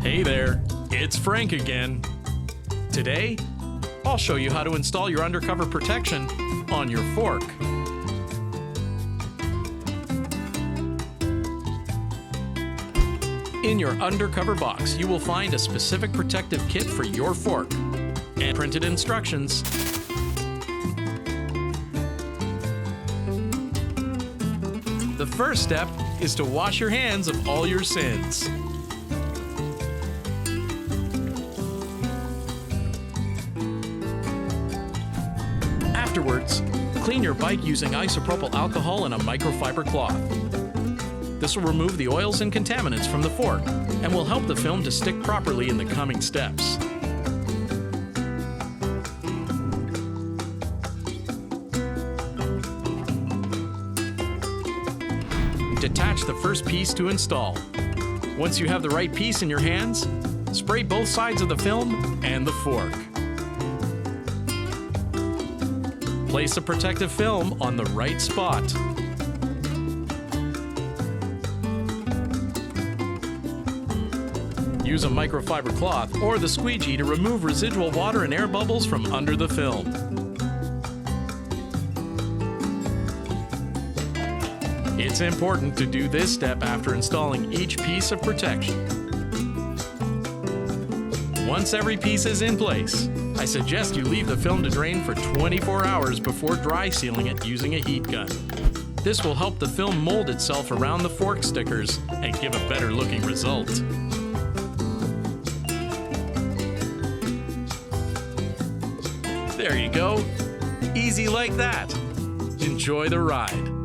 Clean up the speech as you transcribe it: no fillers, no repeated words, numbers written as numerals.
Hey there, it's Frank again. Today, I'll show you how to install your undercover protection on your fork. In your undercover box, you will find a specific protective kit for your fork and printed instructions. The first step is to wash your hands of all your sins. Afterwards, clean your bike using isopropyl alcohol and a microfiber cloth. This will remove the oils and contaminants from the fork and will help the film to stick properly in the coming steps. Detach the first piece to install. Once you have the right piece in your hands, spray both sides of the film and the fork. Place the protective film on the right spot. Use a microfiber cloth or the squeegee to remove residual water and air bubbles from under the film. It's important to do this step after installing each piece of protection. Once every piece is in place, I suggest you leave the film to drain for 24 hours before dry sealing it using a heat gun. This will help the film mold itself around the fork stickers and give a better looking result. There you go. Easy like that. Enjoy the ride.